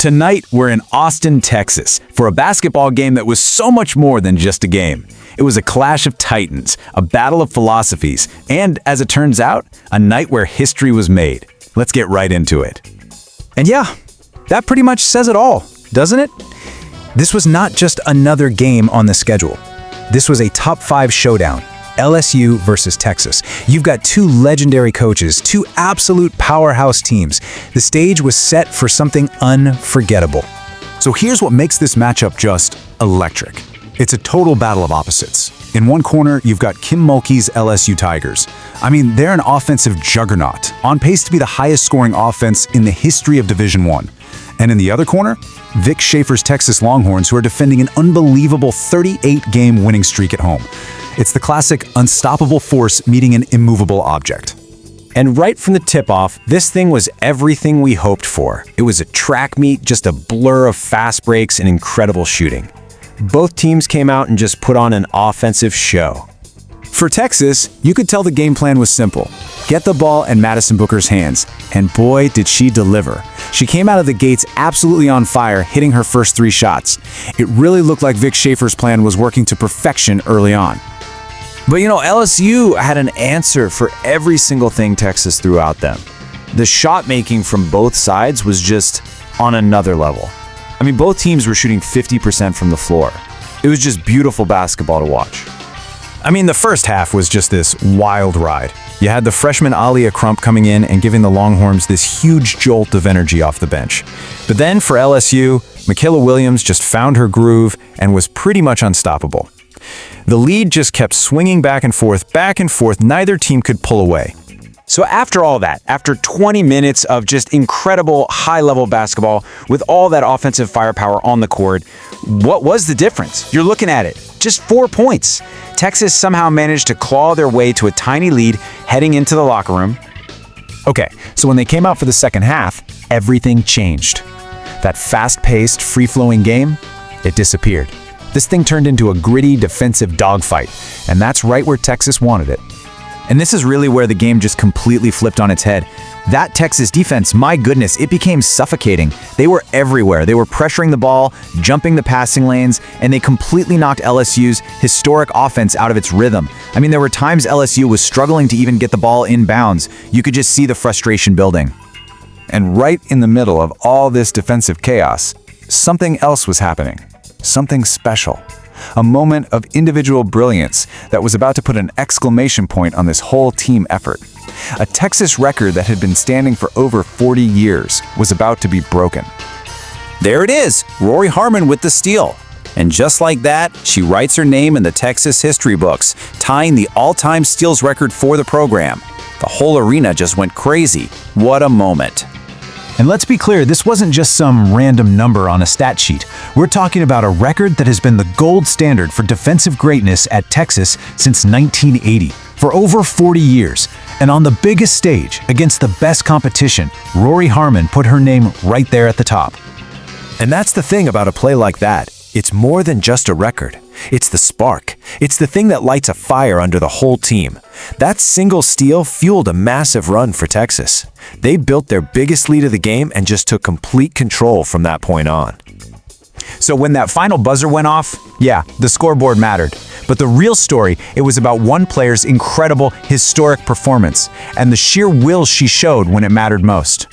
Tonight, we're in Austin, Texas, for a basketball game that was so much more than just a game. It was a clash of titans, a battle of philosophies, and, as it turns out, a night where history was made. Let's get right into it. And yeah, that pretty much says it all, doesn't it? This was not just another game on the schedule. This was a top 5 showdown. LSU versus Texas. You've got two legendary coaches, two absolute powerhouse teams. The stage was set for something unforgettable. So here's what makes this matchup just electric. It's a total battle of opposites. In one corner, you've got Kim Mulkey's LSU Tigers. I mean, they're an offensive juggernaut, on pace to be the highest scoring offense in the history of Division I. And in the other corner, Vic Schaefer's Texas Longhorns, who are defending an unbelievable 38-game winning streak at home. It's the classic unstoppable force meeting an immovable object. And right from the tip-off, this thing was everything we hoped for. It was a track meet, just a blur of fast breaks and incredible shooting. Both teams came out and just put on an offensive show. For Texas, you could tell the game plan was simple. Get the ball in Madison Booker's hands, and boy, did she deliver. She came out of the gates absolutely on fire, hitting her first 3 shots. It really looked like Vic Schaefer's plan was working to perfection early on. But LSU had an answer for every single thing Texas threw at them. The shot making from both sides was just on another level. I mean, both teams were shooting 50% from the floor. It was just beautiful basketball to watch. I mean, the first half was just this wild ride. You had the freshman Aaliyah Crump coming in and giving the Longhorns this huge jolt of energy off the bench. But then for LSU, Michaela Williams just found her groove and was pretty much unstoppable. The lead just kept swinging back and forth, neither team could pull away. So after all that, after 20 minutes of just incredible high-level basketball with all that offensive firepower on the court, what was the difference? You're looking at it, just 4 points. Texas somehow managed to claw their way to a tiny lead heading into the locker room. Okay, so when they came out for the second half, everything changed. That fast-paced, free-flowing game, it disappeared. This thing turned into a gritty, defensive dogfight, and that's right where Texas wanted it. And this is really where the game just completely flipped on its head. That Texas defense, my goodness, it became suffocating. They were everywhere. They were pressuring the ball, jumping the passing lanes, and they completely knocked LSU's historic offense out of its rhythm. I mean, there were times LSU was struggling to even get the ball in bounds. You could just see the frustration building. And right in the middle of all this defensive chaos, something else was happening. Something special. A moment of individual brilliance that was about to put an exclamation point on this whole team effort. A Texas record that had been standing for over 40 years was about to be broken. There it is, Rori Harmon with the steal. And just like that, she writes her name in the Texas history books, tying the all-time steals record for the program. The whole arena just went crazy. What a moment. And let's be clear, this wasn't just some random number on a stat sheet. We're talking about a record that has been the gold standard for defensive greatness at Texas since 1980, for over 40 years. And on the biggest stage, against the best competition, Rori Harmon put her name right there at the top. And that's the thing about a play like that. It's more than just a record. It's the spark. It's the thing that lights a fire under the whole team. That single steal fueled a massive run for Texas. They built their biggest lead of the game and just took complete control from that point on. So when that final buzzer went off, yeah, the scoreboard mattered. But the real story, it was about one player's incredible, historic performance and the sheer will she showed when it mattered most.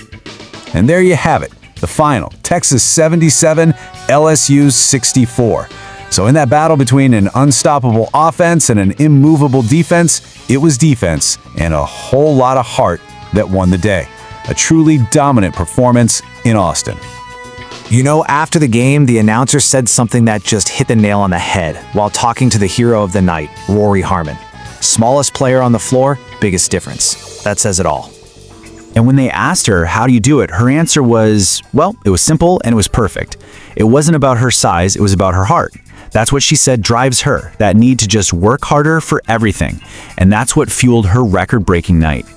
And there you have it, the final, Texas 77, LSU 64. So in that battle between an unstoppable offense and an immovable defense, it was defense and a whole lot of heart that won the day. A truly dominant performance in Austin. After the game, the announcer said something that just hit the nail on the head while talking to the hero of the night, Rori Harmon. Smallest player on the floor, biggest difference. That says it all. And when they asked her, how do you do it? Her answer was, well, it was simple and it was perfect. It wasn't about her size, it was about her heart. That's what she said drives her, that need to just work harder for everything. And that's what fueled her record-breaking night.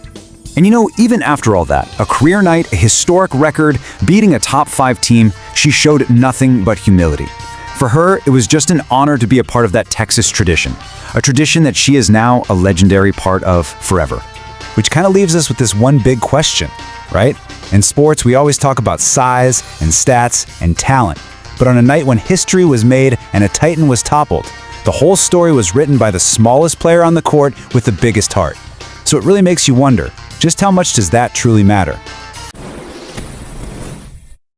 And even after all that, a career night, a historic record, beating a top 5 team, she showed nothing but humility. For her, it was just an honor to be a part of that Texas tradition, a tradition that she is now a legendary part of forever. which kind of leaves us with this one big question, right? In sports, we always talk about size and stats and talent. But on a night when history was made and a Titan was toppled, the whole story was written by the smallest player on the court with the biggest heart. So it really makes you wonder, just how much does that truly matter?